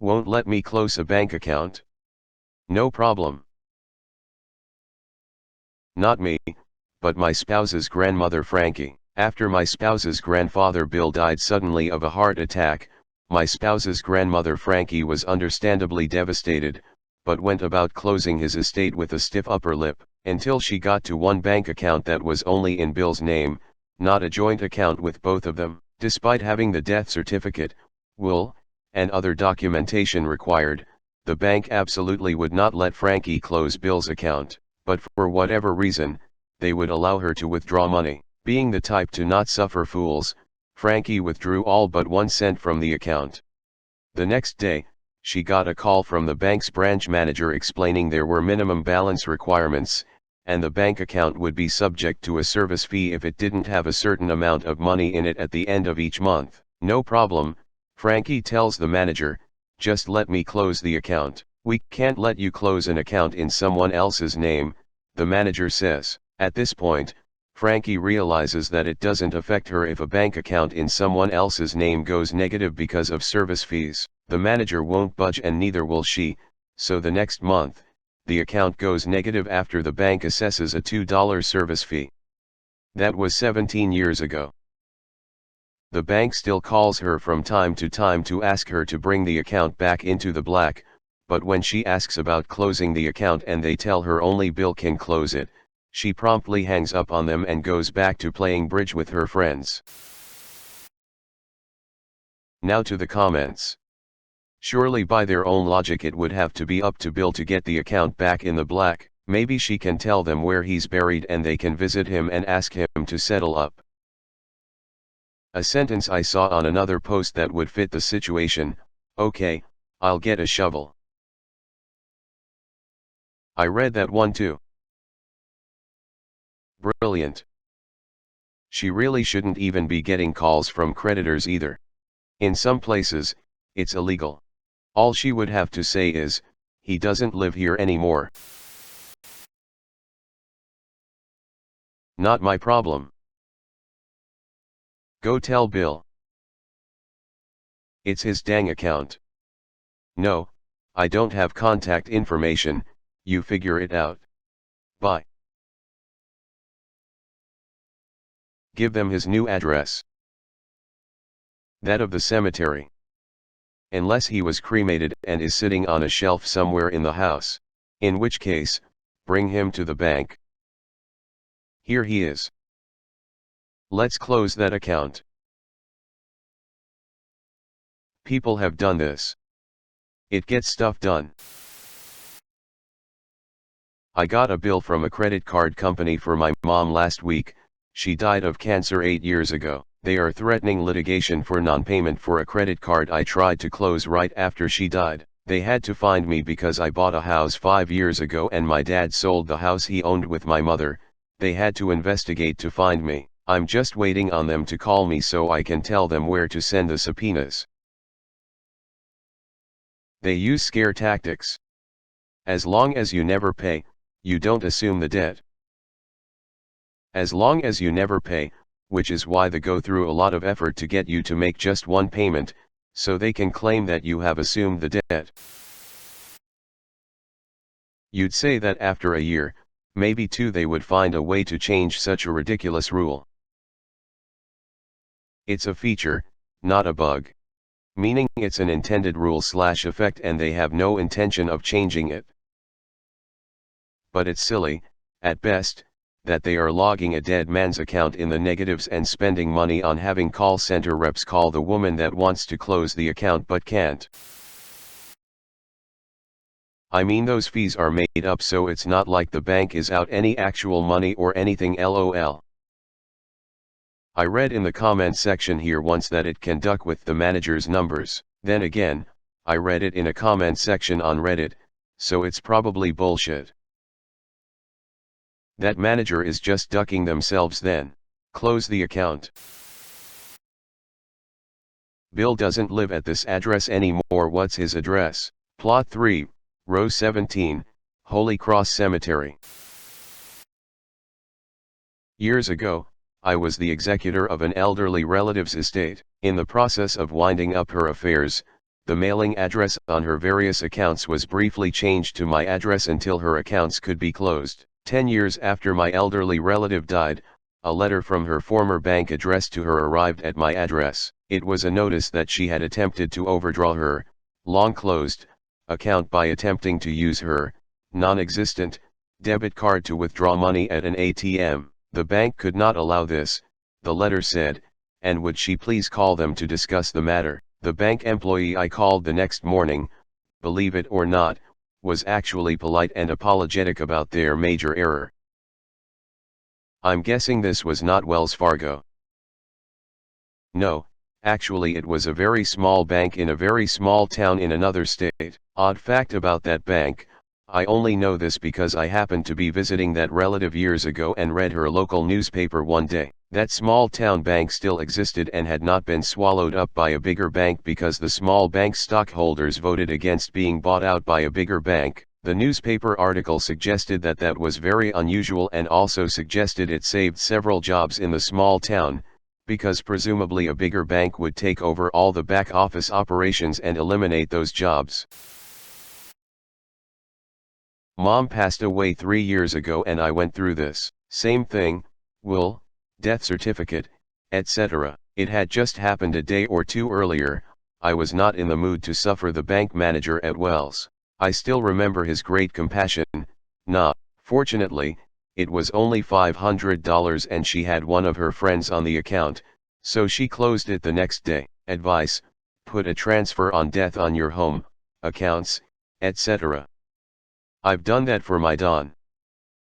Won't let me close a bank account? No problem. Not me, but my spouse's grandmother Frankie. After my spouse's grandfather Bill died suddenly of a heart attack, my spouse's grandmother Frankie was understandably devastated, but went about closing his estate with a stiff upper lip, until she got to one bank account that was only in Bill's name, not a joint account with both of them. Despite having the death certificate, will, and other documentation required, the bank absolutely would not let Frankie close Bill's account, but for whatever reason, they would allow her to withdraw money. Being the type to not suffer fools, Frankie withdrew all but 1 cent from the account. The next day, she got a call from the bank's branch manager explaining there were minimum balance requirements, and the bank account would be subject to a service fee if it didn't have a certain amount of money in it at the end of each month. No problem, Frankie tells the manager, just let me close the account. We can't let you close an account in someone else's name, the manager says. At this point, Frankie realizes that it doesn't affect her if a bank account in someone else's name goes negative because of service fees. The manager won't budge and neither will she, so the next month, the account goes negative after the bank assesses a $2 service fee. That was 17 years ago. The bank still calls her from time to time to ask her to bring the account back into the black, but when she asks about closing the account and they tell her only Bill can close it, she promptly hangs up on them and goes back to playing bridge with her friends. Now to the comments. Surely by their own logic it would have to be up to Bill to get the account back in the black. Maybe she can tell them where he's buried and they can visit him and ask him to settle up. A sentence I saw on another post that would fit the situation: okay, I'll get a shovel. I read that one too. Brilliant. She really shouldn't even be getting calls from creditors either. In some places, it's illegal. All she would have to say is, he doesn't live here anymore. Not my problem. Go tell Bill. It's his dang account. No, I don't have contact information, you figure it out. Bye. Give them his new address. That of the cemetery. Unless he was cremated and is sitting on a shelf somewhere in the house. In which case, bring him to the bank. Here he is. Let's close that account. People have done this. It gets stuff done. I got a bill from a credit card company for my mom last week. She died of cancer 8 years ago. They are threatening litigation for non-payment for a credit card I tried to close right after she died. They had to find me because I bought a house 5 years ago and my dad sold the house he owned with my mother. They had to investigate to find me. I'm just waiting on them to call me so I can tell them where to send the subpoenas. They use scare tactics. As long as you never pay, you don't assume the debt. As long as you never pay, which is why they go through a lot of effort to get you to make just one payment, so they can claim that you have assumed the debt. You'd say that after a year, maybe 2, they would find a way to change such a ridiculous rule. It's a feature, not a bug. Meaning it's an intended rule/effect and they have no intention of changing it. But it's silly, at best, that they are logging a dead man's account in the negatives and spending money on having call center reps call the woman that wants to close the account but can't. I mean, those fees are made up so it's not like the bank is out any actual money or anything, lol. I read in the comment section here once that it can duck with the manager's numbers. Then again, I read it in a comment section on Reddit, so it's probably bullshit. That manager is just ducking themselves then. Close the account. Bill doesn't live at this address anymore. What's his address? Plot 3, row 17, Holy Cross Cemetery. Years ago, I was the executor of an elderly relative's estate. In the process of winding up her affairs, The mailing address on her various accounts was briefly changed to my address until her accounts could be closed. 10 years after my elderly relative died, a letter from her former bank addressed to her arrived at my address. It was a notice that she had attempted to overdraw her, long closed, account by attempting to use her, non-existent, debit card to withdraw money at an ATM. The bank could not allow this, the letter said, and would she please call them to discuss the matter. The bank employee I called the next morning, believe it or not, was actually polite and apologetic about their major error. I'm guessing this was not Wells Fargo. No, actually it was a very small bank in a very small town in another state. Odd fact about that bank, I only know this because I happened to be visiting that relative years ago and read her local newspaper one day. That small town bank still existed and had not been swallowed up by a bigger bank because the small bank stockholders voted against being bought out by a bigger bank. The newspaper article suggested that that was very unusual and also suggested it saved several jobs in the small town, because presumably a bigger bank would take over all the back office operations and eliminate those jobs. Mom passed away 3 years ago and I went through this. Same thing, will, death certificate, etc. It had just happened a day or two earlier. I was not in the mood to suffer the bank manager at Wells. I still remember his great compassion. Fortunately, it was only $500 and she had one of her friends on the account, so she closed it the next day. Advice: put a transfer on death on your home, accounts, etc. I've done that for my Don.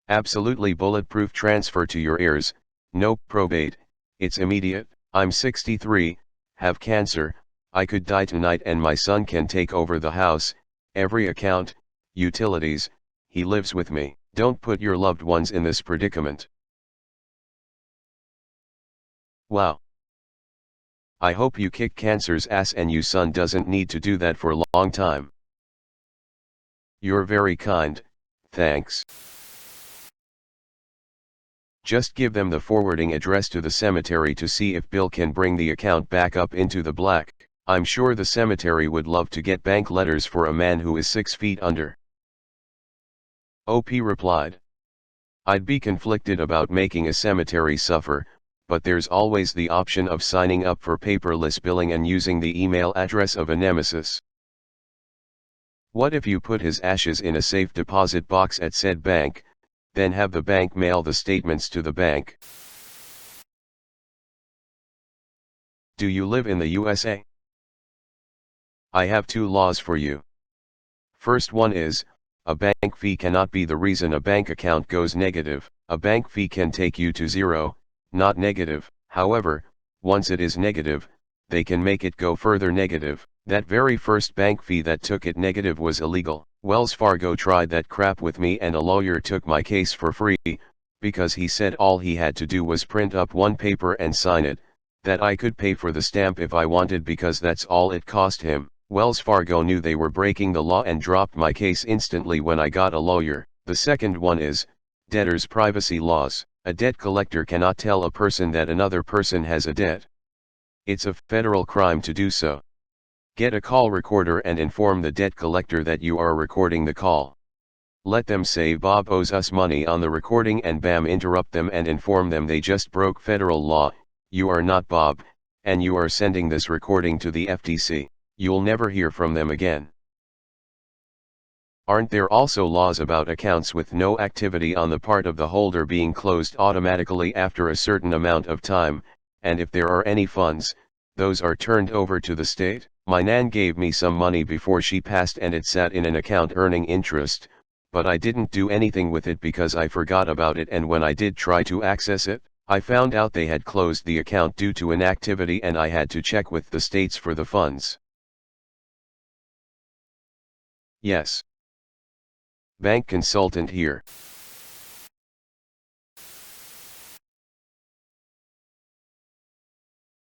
Absolutely bulletproof transfer to your heirs, no probate, it's immediate. I'm 63, have cancer, I could die tonight and my son can take over the house, every account, utilities, he lives with me. Don't put your loved ones in this predicament. Wow. I hope you kick cancer's ass and you son doesn't need to do that for a long time. You're very kind, thanks. Just give them the forwarding address to the cemetery to see if Bill can bring the account back up into the black. I'm sure the cemetery would love to get bank letters for a man who is 6 feet under. OP replied. I'd be conflicted about making a cemetery suffer, but there's always the option of signing up for paperless billing and using the email address of a nemesis. What if you put his ashes in a safe deposit box at said bank, then have the bank mail the statements to the bank? Do you live in the USA? I have 2 laws for you. First one is, a bank fee cannot be the reason a bank account goes negative. A bank fee can take you to 0, not negative. However, once it is negative, they can make it go further negative. That very first bank fee that took it negative was illegal. Wells Fargo tried that crap with me and a lawyer took my case for free, because he said all he had to do was print up one paper and sign it, that I could pay for the stamp if I wanted because that's all it cost him. Wells Fargo knew they were breaking the law and dropped my case instantly when I got a lawyer. The second one is, debtors' privacy laws. A debt collector cannot tell a person that another person has a debt. It's a federal crime to do so. Get a call recorder and inform the debt collector that you are recording the call. Let them say Bob owes us money on the recording and bam, interrupt them and inform them they just broke federal law, you are not Bob, and you are sending this recording to the FTC. You'll never hear from them again. Aren't there also laws about accounts with no activity on the part of the holder being closed automatically after a certain amount of time, and if there are any funds, those are turned over to the state? My nan gave me some money before she passed and it sat in an account earning interest, but I didn't do anything with it because I forgot about it, and when I did try to access it, I found out they had closed the account due to inactivity and I had to check with the states for the funds. Yes. Bank consultant here.